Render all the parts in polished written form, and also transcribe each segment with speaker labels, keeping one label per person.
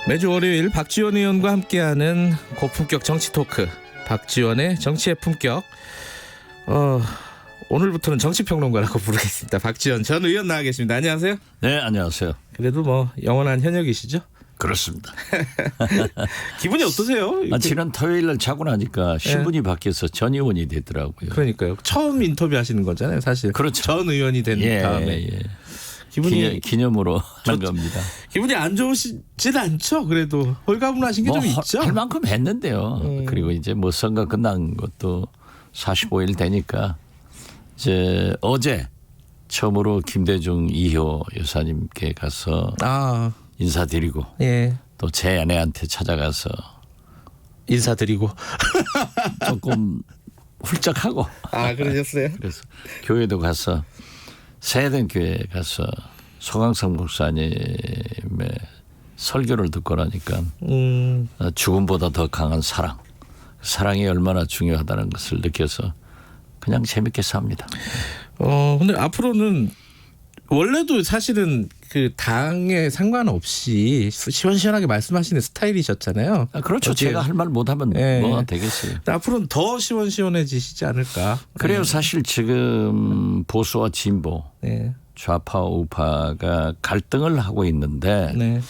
Speaker 1: 매주 월요일 박지원 의원과 함께하는 고품격 정치 토크, 박지원의 정치의 품격. 오늘부터는 정치평론가라고 부르겠습니다. 박지원 전 의원 나와 계십니다. 안녕하세요.
Speaker 2: 네, 안녕하세요.
Speaker 1: 그래도 뭐 영원한 현역이시죠?
Speaker 2: 그렇습니다.
Speaker 1: 기분이 어떠세요?
Speaker 2: 지난 토요일 날 자고 나니까 신분이 바뀌어서 전 의원이 되더라고요.
Speaker 1: 그러니까요. 처음 인터뷰하시는 거잖아요, 사실.
Speaker 2: 그렇죠.
Speaker 1: 전 의원이 된 다음에. 기분이
Speaker 2: 기념으로 하는 겁니다.
Speaker 1: 기분이 안 좋으시진 않죠? 그래도 홀가분하신 게 좀 있죠?
Speaker 2: 할 만큼 했는데요. 그리고 이제 뭐 선거 끝난 것도 45일 되니까 이제 어제 처음으로 김대중 2호 여사님께 가서 인사드리고
Speaker 1: 예.
Speaker 2: 또 제 아내한테 찾아가서
Speaker 1: 인사드리고
Speaker 2: 조금 훌쩍하고
Speaker 1: 그러셨어요?
Speaker 2: 그래서 교회도 가서 세eden 교회에 가서 소강성 목사님의 설교를 듣고 나니까 죽음보다 더 강한 사랑이 얼마나 중요하다는 것을 느껴서 그냥 재밌게 삽니다.
Speaker 1: 근데 앞으로는 원래도 사실은 그 당에 상관없이 시원시원하게 말씀하시는 스타일이셨잖아요.
Speaker 2: 그렇죠.
Speaker 1: 어떻게,
Speaker 2: 제가 할 말 못하면 뭐가 되겠어요.
Speaker 1: 앞으로는 더 시원시원해지시지 않을까.
Speaker 2: 그래요. 사실 지금 보수와 진보, 좌파 우파가 갈등을 하고 있는데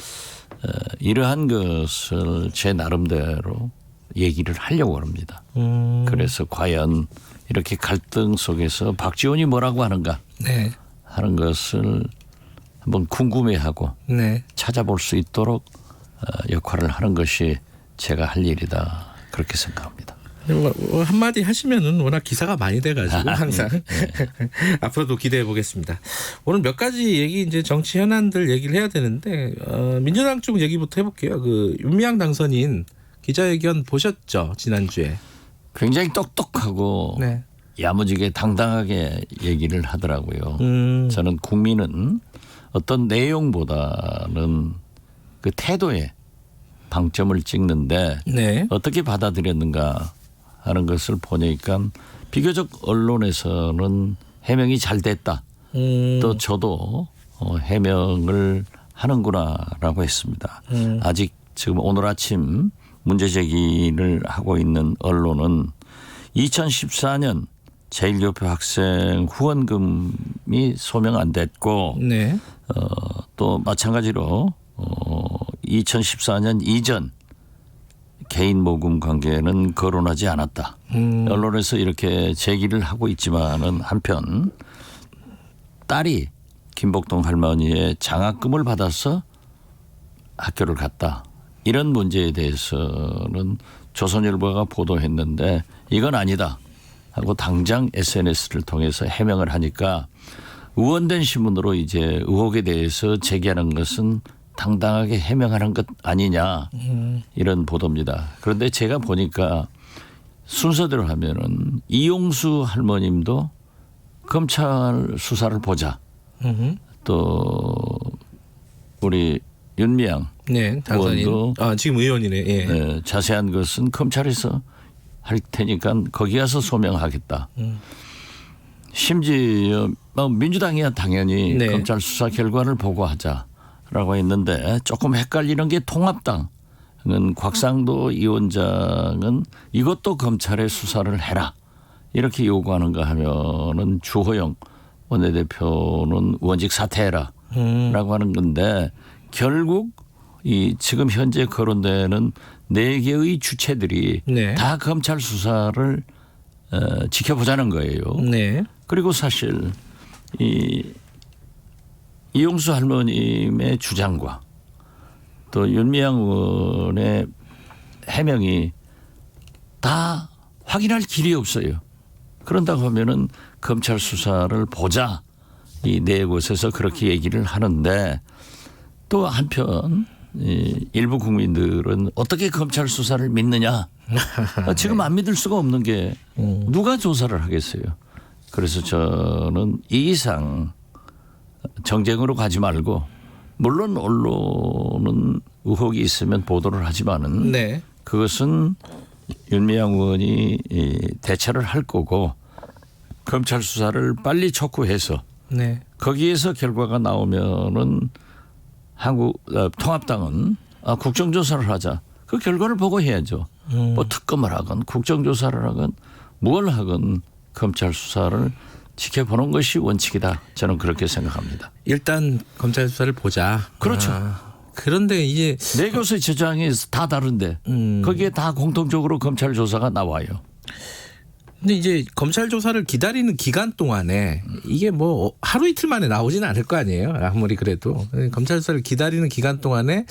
Speaker 2: 이러한 것을 제 나름대로 얘기를 하려고 합니다. 그래서 과연 이렇게 갈등 속에서 박지원이 뭐라고 하는가 하는 것을 한번 궁금해하고 찾아볼 수 있도록 역할을 하는 것이 제가 할 일이다 그렇게 생각합니다.
Speaker 1: 한마디 하시면은 워낙 기사가 많이 돼가지고 항상 앞으로도 기대해 보겠습니다. 오늘 몇 가지 얘기 이제 정치 현안들 얘기를 해야 되는데 민주당 쪽 얘기부터 해볼게요. 그 윤미향 당선인 기자회견 보셨죠? 지난주에.
Speaker 2: 굉장히 똑똑하고 야무지게 당당하게 얘기를 하더라고요. 저는 국민은 어떤 내용보다는 그 태도에 방점을 찍는데 어떻게 받아들였는가 하는 것을 보니까 비교적 언론에서는 해명이 잘 됐다. 또 저도 해명을 하는구나라고 했습니다. 아직 지금 오늘 아침 문제 제기를 하고 있는 언론은 2014년 제1교표 학생 후원금이 소명 안 됐고 또 마찬가지로 2014년 이전 개인 모금 관계는 거론하지 않았다. 언론에서 이렇게 제기를 하고 있지만은 한편 딸이 김복동 할머니의 장학금을 받아서 학교를 갔다. 이런 문제에 대해서는 조선일보가 보도했는데 이건 아니다 하고 당장 SNS를 통해서 해명을 하니까 의원된 신문으로 이제 의혹에 대해서 제기하는 것은 당당하게 해명하는 것 아니냐 이런 보도입니다. 그런데 제가 보니까 순서대로 하면은 이용수 할머님도 검찰 수사를 보자. 또 우리 윤미향
Speaker 1: 당선인 지금 의원이네.
Speaker 2: 자세한 것은 검찰에서 할 테니까 거기 가서 소명하겠다. 심지어 민주당이야 당연히 검찰 수사 결과를 보고하자라고 했는데 조금 헷갈리는 게 통합당은 곽상도 위원장은 이것도 검찰의 수사를 해라 이렇게 요구하는가 하면은 주호영 원내대표는 의원직 사퇴해라라고 하는 건데 결국 이 지금 현재 거론되는 4개의 주체들이 다 검찰 수사를 지켜보자는 거예요. 그리고 사실 이용수 할머님의 주장과 또 윤미향 의원의 해명이 다 확인할 길이 없어요. 그런다고 하면은 검찰 수사를 보자 이 네 곳에서 그렇게 얘기를 하는데 또 한편 일부 국민들은 어떻게 검찰 수사를 믿느냐. 지금 안 믿을 수가 없는 게 누가 조사를 하겠어요. 그래서 저는 이 이상 정쟁으로 가지 말고 물론 언론은 의혹이 있으면 보도를 하지만은 그것은 윤미향 의원이 대처를 할 거고 검찰 수사를 빨리 촉구해서 거기에서 결과가 나오면은 통합당은 국정조사를 하자. 그 결과를 보고 해야죠. 뭐 특검을 하건 국정조사를 하건 뭘 하건 검찰 수사를 지켜보는 것이 원칙이다. 저는 그렇게 생각합니다.
Speaker 1: 일단 검찰 수사를 보자.
Speaker 2: 그렇죠.
Speaker 1: 그런데 이제
Speaker 2: 네 교수의 주장이 다 다른데 거기에 다 공통적으로 검찰 조사가 나와요.
Speaker 1: 근데 이제 검찰 조사를 기다리는 기간 동안에 이게 뭐 하루 이틀 만에 나오지는 않을 거 아니에요. 아무리 그래도 검찰 조사를 기다리는 기간 동안에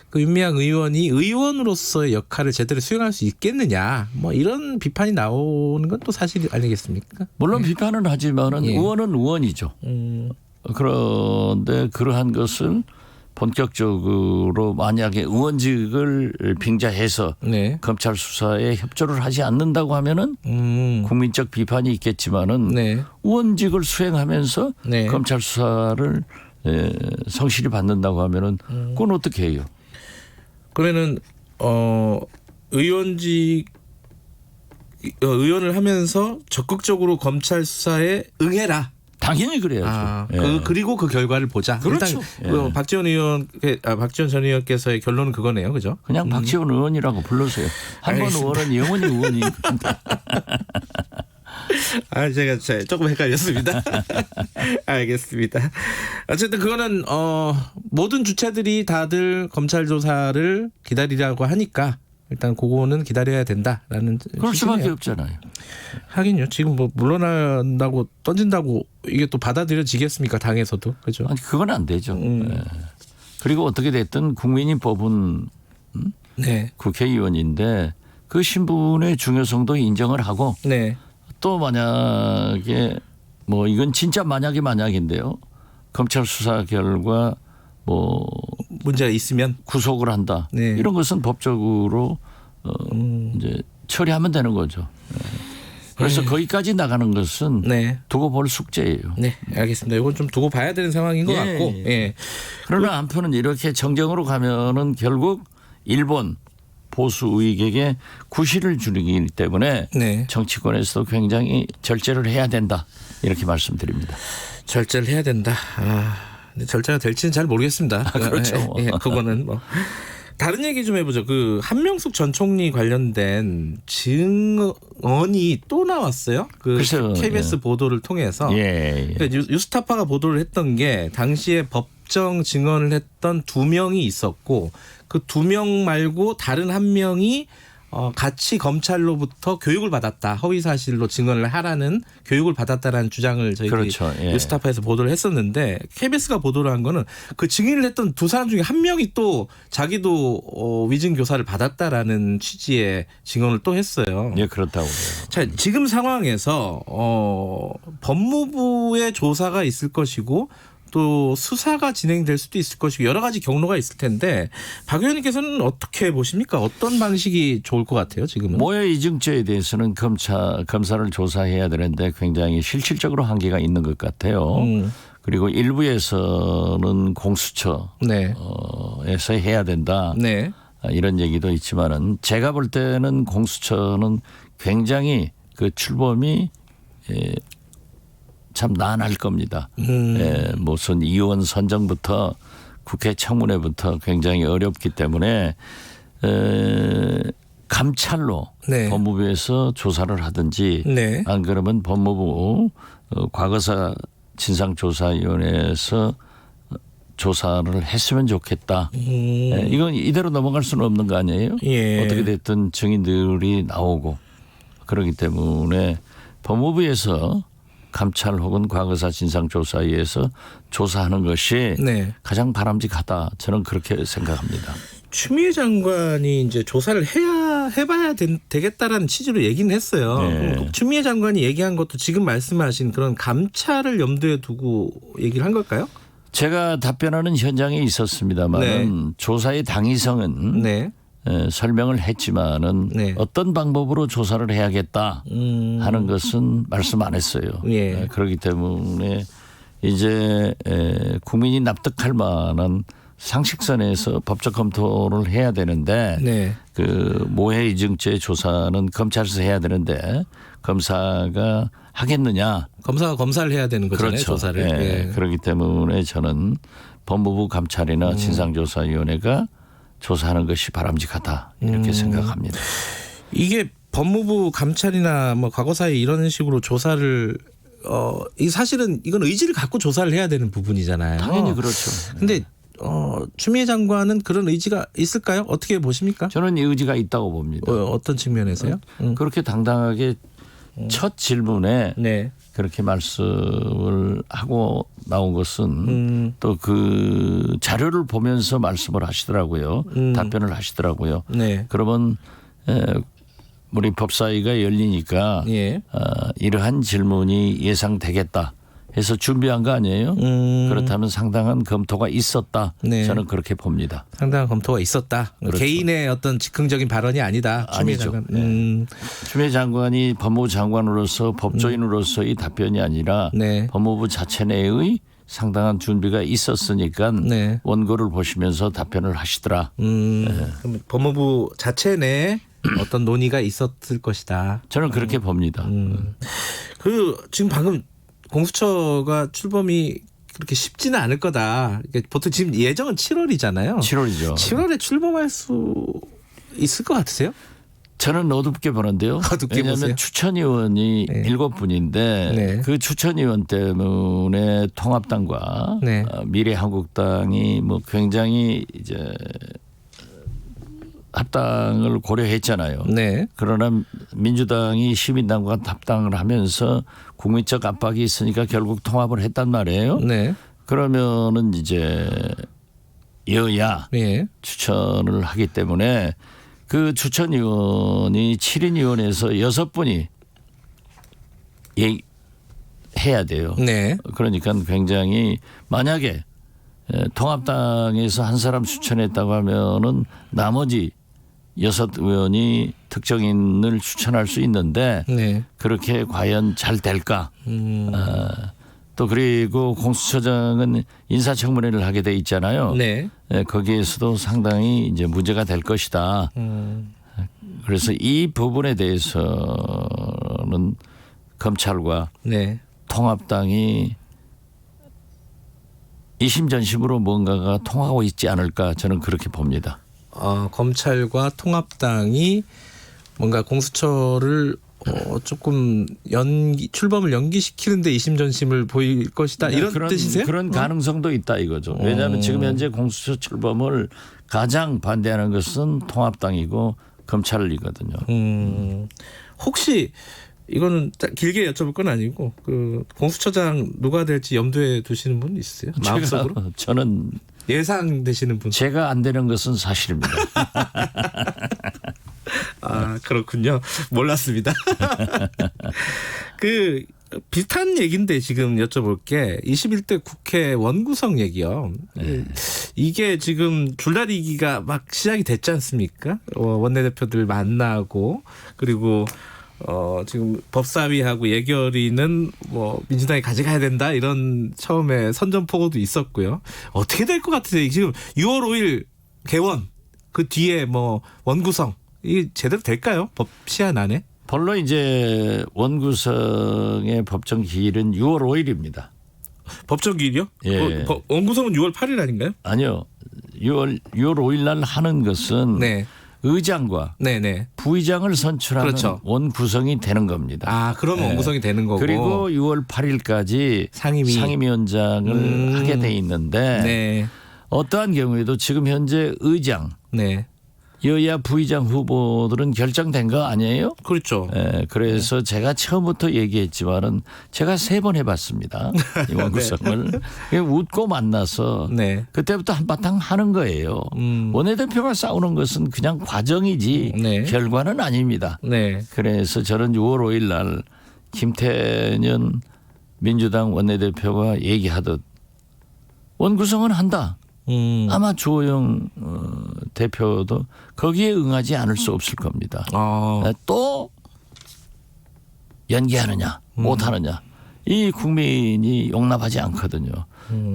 Speaker 1: 그 윤미향 의원이 의원으로서의 역할을 제대로 수행할 수 있겠느냐, 뭐 이런 비판이 나오는 건 또 사실 아니겠습니까?
Speaker 2: 물론 비판은 하지만은
Speaker 1: 예.
Speaker 2: 의원은 의원이죠. 그런데 그러한 것을 본격적으로 만약에 의원직을 빙자해서
Speaker 1: 네.
Speaker 2: 검찰 수사에 협조를 하지 않는다고 하면은 국민적 비판이 있겠지만은
Speaker 1: 네.
Speaker 2: 의원직을 수행하면서
Speaker 1: 네.
Speaker 2: 검찰 수사를 성실히 받는다고 하면은 그건 어떻게 해요?
Speaker 1: 그러면은 의원을 하면서 적극적으로 검찰 수사에 응해라.
Speaker 2: 당연히 그래야죠. 예.
Speaker 1: 그리고 그 결과를 보자.
Speaker 2: 그렇죠.
Speaker 1: 일단
Speaker 2: 예.
Speaker 1: 박지원 전 의원께서의 결론은 그거네요, 그죠?
Speaker 2: 그냥 박지원 의원이라고 불러세요. 한 번 의원은 영원히 의원이.
Speaker 1: 제가 조금 헷갈렸습니다. 알겠습니다. 어쨌든 그거는 모든 주체들이 다들 검찰 조사를 기다리라고 하니까 일단 그거는 기다려야 된다라는.
Speaker 2: 그럴 수밖에 없잖아요.
Speaker 1: 하긴요. 지금 뭐 물러난다고 던진다고 이게 또 받아들여지겠습니까? 당에서도. 그죠?
Speaker 2: 아니, 그건 안 되죠. 예. 그리고 어떻게 됐든 국민이 뽑은
Speaker 1: 네.
Speaker 2: 국회의원인데 그 신분의 중요성도 인정을 하고
Speaker 1: 네.
Speaker 2: 또 만약에 뭐 이건 진짜 만약인데요. 검찰 수사 결과 뭐
Speaker 1: 문제가 있으면
Speaker 2: 구속을 한다.
Speaker 1: 네.
Speaker 2: 이런 것은 법적으로 이제 처리하면 되는 거죠. 그래서 거기까지 나가는 것은
Speaker 1: 네.
Speaker 2: 두고 볼 숙제예요.
Speaker 1: 네, 알겠습니다. 이건 좀 두고 봐야 되는 상황인 것
Speaker 2: 예,
Speaker 1: 같고.
Speaker 2: 예.
Speaker 1: 예.
Speaker 2: 그러나 한편은 이렇게 정정으로 가면은 결국 일본 보수 우익에게 구실을 주기 때문에
Speaker 1: 네.
Speaker 2: 정치권에서도 굉장히 절제를 해야 된다. 이렇게 말씀드립니다.
Speaker 1: 절제를 해야 된다. 근데 절제가 될지는 잘 모르겠습니다.
Speaker 2: 그렇죠.
Speaker 1: 예, 그거는 뭐. 다른 얘기 좀 해보죠. 그 한명숙 전 총리 관련된 증언이 또 나왔어요. 그
Speaker 2: 글쎄요.
Speaker 1: KBS
Speaker 2: 예.
Speaker 1: 보도를 통해서.
Speaker 2: 예.
Speaker 1: 그러니까 뉴스타파가 보도를 했던 게 당시에 법정 증언을 했던 2명이 있었고 그 2명 말고 다른 1명이 같이 검찰로부터 교육을 받았다. 허위사실로 증언을 하라는 교육을 받았다라는 주장을 저희들이
Speaker 2: 그렇죠. 예.
Speaker 1: 뉴스타파에서 보도를 했었는데 KBS가 보도를 한 거는 그 증인을 했던 두 사람 중에 1명이 또 자기도 위증 교사를 받았다라는 취지의 증언을 또 했어요.
Speaker 2: 예, 그렇다고 해요.
Speaker 1: 자, 지금 상황에서 법무부의 조사가 있을 것이고 또 수사가 진행될 수도 있을 것이고 여러 가지 경로가 있을 텐데 박 의원님께서는 어떻게 보십니까? 어떤 방식이 좋을 것 같아요, 지금은?
Speaker 2: 모해 이중죄에 대해서는 검사를 조사해야 되는데 굉장히 실질적으로 한계가 있는 것 같아요. 그리고 일부에서는 공수처에서
Speaker 1: 네.
Speaker 2: 해야 된다.
Speaker 1: 네.
Speaker 2: 이런 얘기도 있지만은 제가 볼 때는 공수처는 굉장히 그 출범이 참 난할 겁니다. 무슨 의원 선정부터 국회 청문회부터 굉장히 어렵기 때문에 감찰로
Speaker 1: 네.
Speaker 2: 법무부에서 조사를 하든지
Speaker 1: 네.
Speaker 2: 안 그러면 법무부 과거사 진상조사위원회에서 조사를 했으면 좋겠다. 이건 이대로 넘어갈 수는 없는 거 아니에요?
Speaker 1: 예.
Speaker 2: 어떻게 됐든 증인들이 나오고 그렇기 때문에 법무부에서 감찰 혹은 과거사 진상조사위에서 조사하는 것이
Speaker 1: 네.
Speaker 2: 가장 바람직하다. 저는 그렇게 생각합니다.
Speaker 1: 추미애 장관이 이제 조사를 해봐야 되겠다라는 취지로 얘기는 했어요.
Speaker 2: 네.
Speaker 1: 그럼 추미애 장관이 얘기한 것도 지금 말씀하신 그런 감찰을 염두에 두고 얘기를 한 걸까요?
Speaker 2: 제가 답변하는 현장에 있었습니다만
Speaker 1: 네.
Speaker 2: 조사의 당위성은
Speaker 1: 네.
Speaker 2: 설명을 했지만은
Speaker 1: 네.
Speaker 2: 어떤 방법으로 조사를 해야겠다 하는 것은 말씀 안 했어요.
Speaker 1: 예.
Speaker 2: 그렇기 때문에 이제 국민이 납득할 만한 상식선에서 법적 검토를 해야 되는데
Speaker 1: 네.
Speaker 2: 그 모해 이중죄 조사는 검찰에서 해야 되는데 검사가 하겠느냐?
Speaker 1: 검사가 검사를 해야 되는 거잖아요.
Speaker 2: 그렇죠.
Speaker 1: 조사를.
Speaker 2: 예.
Speaker 1: 예.
Speaker 2: 그렇기 때문에 저는 법무부 감찰이나 진상조사위원회가 조사하는 것이 바람직하다 이렇게 생각합니다.
Speaker 1: 이게 법무부 감찰이나 뭐 과거사에 이런 식으로 조사를 이 사실은 이건 의지를 갖고 조사를 해야 되는 부분이잖아요.
Speaker 2: 당연히 그렇죠.
Speaker 1: 근데 추미애 장관은 그런 의지가 있을까요? 어떻게 보십니까?
Speaker 2: 저는 이 의지가 있다고 봅니다.
Speaker 1: 어떤 측면에서요?
Speaker 2: 그렇게 당당하게 첫 질문에
Speaker 1: 네.
Speaker 2: 그렇게 말씀을 하고 나온 것은 또 그 자료를 보면서 말씀을 하시더라고요. 답변을 하시더라고요.
Speaker 1: 네.
Speaker 2: 그러면 우리 법사위가 열리니까
Speaker 1: 예.
Speaker 2: 이러한 질문이 예상되겠다 해서 준비한 거 아니에요? 그렇다면 상당한 검토가 있었다.
Speaker 1: 네.
Speaker 2: 저는 그렇게 봅니다.
Speaker 1: 상당한 검토가 있었다.
Speaker 2: 그렇죠.
Speaker 1: 개인의 어떤 즉흥적인 발언이 아니다. 추미애
Speaker 2: 아니죠.
Speaker 1: 장관.
Speaker 2: 추미애 장관이 법무부 장관으로서 법조인으로서의 답변이 아니라
Speaker 1: 네.
Speaker 2: 법무부 자체 내의 상당한 준비가 있었으니까
Speaker 1: 네.
Speaker 2: 원고를 보시면서 답변을 하시더라.
Speaker 1: 그럼 법무부 자체 내에 어떤 논의가 있었을 것이다.
Speaker 2: 저는 그렇게 봅니다.
Speaker 1: 지금 방금 공수처가 출범이 그렇게 쉽지는 않을 거다. 보통 지금 예정은 7월이잖아요.
Speaker 2: 7월이죠.
Speaker 1: 7월에 출범할 수 있을 것 같으세요?
Speaker 2: 저는 어둡게 보는데요.
Speaker 1: 어둡게
Speaker 2: 왜냐하면
Speaker 1: 보세요?
Speaker 2: 추천위원이
Speaker 1: 네.
Speaker 2: 7분인데
Speaker 1: 네.
Speaker 2: 그 추천위원 때문에 통합당과
Speaker 1: 네.
Speaker 2: 미래한국당이 뭐 굉장히 이제 합당을 고려했잖아요.
Speaker 1: 네.
Speaker 2: 그러나 민주당이 시민당과 합당을 하면서 국민적 압박이 있으니까 결국 통합을 했단 말이에요.
Speaker 1: 네.
Speaker 2: 그러면은 이제 여야
Speaker 1: 예.
Speaker 2: 추천을 하기 때문에 그 추천위원이 7인 위원회에서 6분이 해야 돼요.
Speaker 1: 네.
Speaker 2: 그러니까 굉장히 만약에 통합당에서 한 사람 추천했다고 하면은 나머지 6의원이 특정인을 추천할 수 있는데
Speaker 1: 네.
Speaker 2: 그렇게 과연 잘 될까? 또 그리고 공수처장은 인사청문회를 하게 돼 있잖아요.
Speaker 1: 네.
Speaker 2: 거기에서도 상당히 이제 문제가 될 것이다. 그래서 이 부분에 대해서는 검찰과
Speaker 1: 네.
Speaker 2: 통합당이 이심전심으로 뭔가가 통하고 있지 않을까 저는 그렇게 봅니다.
Speaker 1: 검찰과 통합당이 뭔가 공수처를 조금 출범을 연기시키는데 이심전심을 보일 것이다 이런 뜻이세요?
Speaker 2: 그런 가능성도 있다 이거죠. 왜냐하면 지금 현재 공수처 출범을 가장 반대하는 것은 통합당이고 검찰이거든요.
Speaker 1: 혹시 이거는 길게 여쭤볼 건 아니고 그 공수처장 누가 될지 염두에 두시는 분 있으세요? 마음속으로?
Speaker 2: 저는
Speaker 1: 예상되시는 분?
Speaker 2: 제가 안 되는 것은 사실입니다.
Speaker 1: 그렇군요. 몰랐습니다. 그 비슷한 얘기인데 지금 여쭤볼 게 21대 국회 원구성 얘기요.
Speaker 2: 네.
Speaker 1: 이게 지금 줄다리기가 막 시작이 됐지 않습니까? 원내대표들 만나고 그리고 지금 법사위하고 예결위는 뭐 민주당이 가져가야 된다 이런 처음에 선전포고도 있었고요. 어떻게 될 것 같으세요? 지금 6월 5일 개원 그 뒤에 뭐 원구성 이게 제대로 될까요? 법 시한 안에?
Speaker 2: 본래 이제 원구성의 법정 기일은 6월 5일입니다.
Speaker 1: 법정 기일이요?
Speaker 2: 예.
Speaker 1: 원구성은 6월 8일 아닌가요?
Speaker 2: 아니요. 6월 5일 날 하는 것은
Speaker 1: 네.
Speaker 2: 의장과
Speaker 1: 네네.
Speaker 2: 부의장을 선출하는
Speaker 1: 그렇죠.
Speaker 2: 원구성이 되는 겁니다.
Speaker 1: 그러면 원구성이 되는 거고.
Speaker 2: 그리고 6월 8일까지 상임위원장을 하게 돼 있는데
Speaker 1: 네.
Speaker 2: 어떠한 경우에도 지금 현재 의장,
Speaker 1: 네.
Speaker 2: 여야 부의장 후보들은 결정된 거 아니에요?
Speaker 1: 그렇죠.
Speaker 2: 그래서 제가 처음부터 얘기했지만은 제가 3번 해봤습니다. 이 원구성을. 웃고 만나서
Speaker 1: 네.
Speaker 2: 그때부터 한바탕 하는 거예요. 원내대표가 싸우는 것은 그냥 과정이지
Speaker 1: 네.
Speaker 2: 결과는 아닙니다.
Speaker 1: 네.
Speaker 2: 그래서 저는 6월 5일 날 김태년 민주당 원내대표가 얘기하듯 원구성은 한다. 아마 주호영 대표도 거기에 응하지 않을 수 없을 겁니다. 또 연기하느냐 못하느냐 이 국민이 용납하지 않거든요.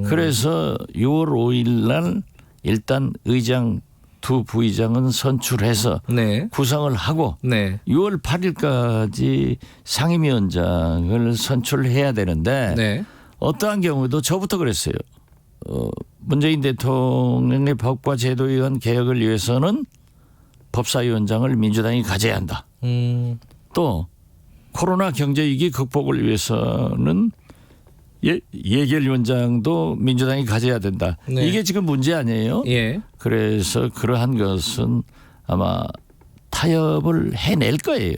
Speaker 2: 그래서 6월 5일 날 일단 의장 두 부의장은 선출해서
Speaker 1: 네.
Speaker 2: 구성을 하고
Speaker 1: 네.
Speaker 2: 6월 8일까지 상임위원장을 선출해야 되는데
Speaker 1: 네.
Speaker 2: 어떠한 경우도 저부터 그랬어요. 문재인 대통령의 법과 제도에 의한 개혁을 위해서는 법사위원장을 민주당이 가져야 한다. 또 코로나 경제위기 극복을 위해서는 예결위원장도 민주당이 가져야 된다.
Speaker 1: 네.
Speaker 2: 이게 지금 문제 아니에요?
Speaker 1: 예.
Speaker 2: 그래서 그러한 것은 아마 타협을 해낼 거예요.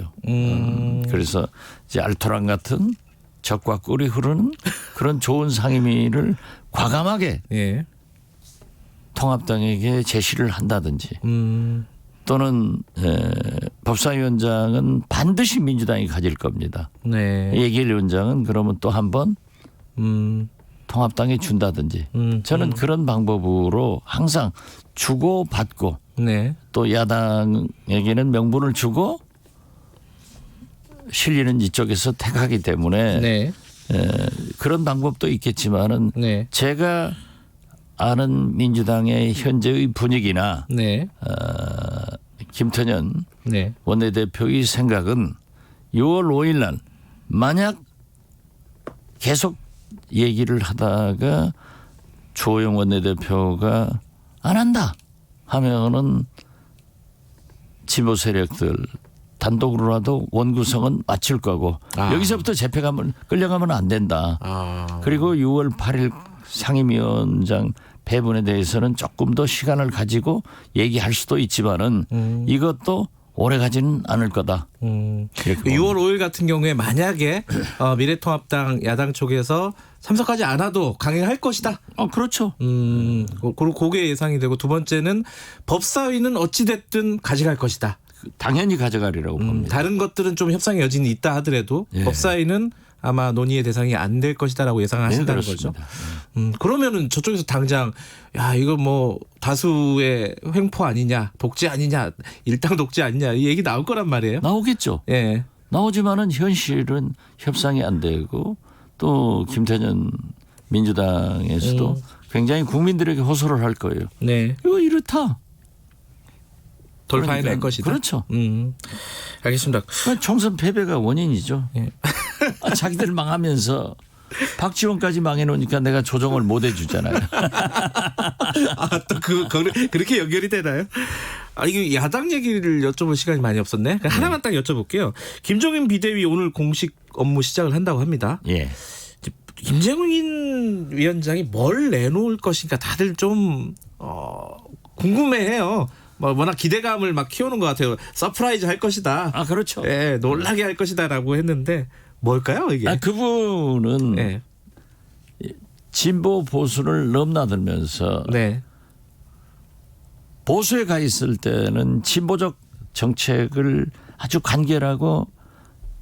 Speaker 2: 그래서 이제 알토란 같은 적과 꿀이 흐르는 그런 좋은 상임위를 과감하게
Speaker 1: 예.
Speaker 2: 통합당에게 제시를 한다든지 또는 법사위원장은 반드시 민주당이 가질 겁니다.
Speaker 1: 네.
Speaker 2: 예결위원장은 그러면 또 한 번 통합당에 준다든지 저는 그런 방법으로 항상 주고 받고
Speaker 1: 네.
Speaker 2: 또 야당에게는 명분을 주고 실리는 이쪽에서 택하기 때문에
Speaker 1: 네.
Speaker 2: 그런 방법도 있겠지만은
Speaker 1: 네.
Speaker 2: 제가 아는 민주당의 현재의 분위기나
Speaker 1: 네.
Speaker 2: 김태년
Speaker 1: 네.
Speaker 2: 원내대표의 생각은 6월 5일 날 만약 계속 얘기를 하다가 주호영 원내대표가 안 한다 하면은 진보 세력들 단독으로라도 원구성은 맞출 거고 여기서부터 재패 가면 끌려가면 안 된다. 그리고 6월 8일 상임위원장 배분에 대해서는 조금 더 시간을 가지고 얘기할 수도 있지만은 이것도 오래 가지는 않을 거다.
Speaker 1: 6월 5일 같은 경우에 만약에 미래통합당 야당 쪽에서 참석하지 않아도 강행할 것이다.
Speaker 2: 그렇죠.
Speaker 1: 그게 예상이 되고 두 번째는 법사위는 어찌 됐든 가져갈 것이다.
Speaker 2: 당연히 가져가리라고 봅니다.
Speaker 1: 다른 것들은 좀 협상의 여진이 있다 하더라도 법사위는 아마 논의의 대상이 안 될 것이다라고 예상하신다는 거죠. 그러면은 저쪽에서 당장 야 이거 뭐 다수의 횡포 아니냐, 독재 아니냐, 일당 독재 아니냐 이 얘기 나올 거란 말이에요.
Speaker 2: 나오겠죠.
Speaker 1: 예.
Speaker 2: 나오지만은 현실은 협상이 안 되고 또 김태년 민주당에서도 굉장히 국민들에게 호소를 할 거예요.
Speaker 1: 네.
Speaker 2: 이거 이렇다.
Speaker 1: 돌파해낼
Speaker 2: 그러니까,
Speaker 1: 것이다.
Speaker 2: 그렇죠.
Speaker 1: 알겠습니다.
Speaker 2: 총선 패배가 원인이죠.
Speaker 1: 예.
Speaker 2: 자기들 망하면서 박지원까지 망해놓으니까 내가 조정을 못 해주잖아요.
Speaker 1: 또 그렇게 연결이 되나요? 이게 야당 얘기를 여쭤볼 시간이 많이 없었네. 하나만 딱 여쭤볼게요. 김종인 비대위 오늘 공식 업무 시작을 한다고 합니다.
Speaker 2: 예.
Speaker 1: 김종인 위원장이 뭘 내놓을 것인가 다들 좀 궁금해해요. 워낙 기대감을 막 키우는 것 같아요. 서프라이즈 할 것이다.
Speaker 2: 그렇죠.
Speaker 1: 예, 놀라게 할 것이다라고 했는데 뭘까요 이게?
Speaker 2: 그분은
Speaker 1: 네.
Speaker 2: 진보 보수를 넘나들면서
Speaker 1: 네.
Speaker 2: 보수에 가 있을 때는 진보적 정책을 아주 간결하고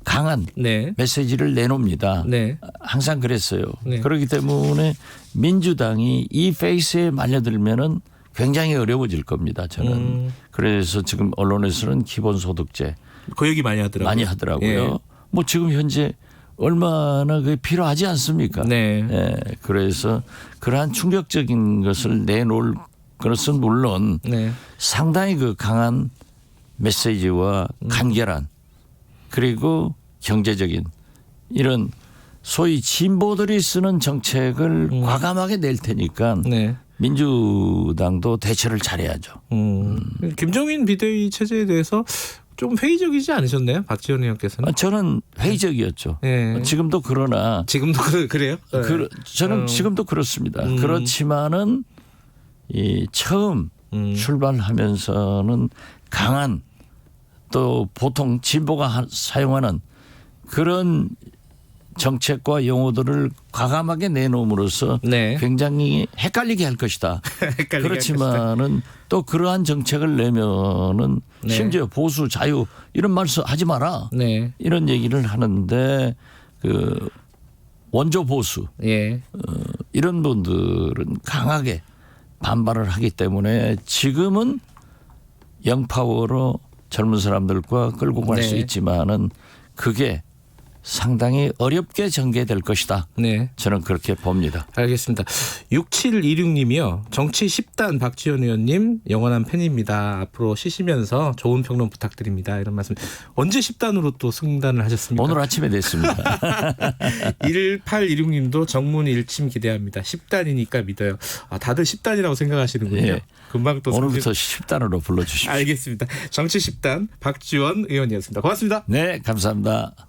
Speaker 2: 강한
Speaker 1: 네.
Speaker 2: 메시지를 내놓습니다.
Speaker 1: 네.
Speaker 2: 항상 그랬어요.
Speaker 1: 네.
Speaker 2: 그렇기 때문에 민주당이 이 페이스에 말려들면은 굉장히 어려워질 겁니다. 저는. 그래서 지금 언론에서는 기본소득제
Speaker 1: 그 얘기 많이 하더라고요.
Speaker 2: 많이 하더라고요.
Speaker 1: 예.
Speaker 2: 뭐 지금 현재 얼마나 그게 필요하지 않습니까?
Speaker 1: 네.
Speaker 2: 예, 그래서 그러한 충격적인 것을 내놓을 것은 물론
Speaker 1: 네.
Speaker 2: 상당히 그 강한 메시지와 간결한 그리고 경제적인 이런 소위 진보들이 쓰는 정책을 과감하게 낼 테니까
Speaker 1: 네.
Speaker 2: 민주당도 대처를 잘해야죠.
Speaker 1: 김종인 비대위 체제에 대해서 좀 회의적이지 않으셨나요? 박지원 의원께서는?
Speaker 2: 저는 회의적이었죠.
Speaker 1: 예.
Speaker 2: 지금도 그러나
Speaker 1: 지금도 그래요?
Speaker 2: 저는 지금도 그렇습니다. 그렇지만은 이 처음 출발하면서는 강한 또 보통 진보가 사용하는 그런 정책과 용어들을 과감하게 내놓음으로써
Speaker 1: 네.
Speaker 2: 굉장히 헷갈리게 할 것이다. 그렇지만은 또 그러한 정책을 내면은
Speaker 1: 네.
Speaker 2: 심지어 보수 자유 이런 말씀 하지 마라.
Speaker 1: 네.
Speaker 2: 이런 얘기를 하는데 그 원조 보수
Speaker 1: 예.
Speaker 2: 이런 분들은 강하게 반발을 하기 때문에 지금은 영파워로 젊은 사람들과 끌고 갈 수
Speaker 1: 네.
Speaker 2: 있지만은 그게 상당히 어렵게 전개될 것이다.
Speaker 1: 네.
Speaker 2: 저는 그렇게 봅니다.
Speaker 1: 알겠습니다. 6726님이요. 정치 10단 박지원 의원님 영원한 팬입니다. 앞으로 쉬시면서 좋은 평론 부탁드립니다. 이런 말씀. 언제 10단으로 또 승단을 하셨습니까?
Speaker 2: 오늘 아침에 됐습니다.
Speaker 1: 1816님도 정문 일침 기대합니다. 10단이니까 믿어요. 아, 다들 10단이라고 생각하시는군요.
Speaker 2: 예.
Speaker 1: 금방 또
Speaker 2: 오늘부터 10단으로 불러주십시오.
Speaker 1: 알겠습니다. 정치 10단 박지원 의원이었습니다. 고맙습니다.
Speaker 2: 네, 감사합니다.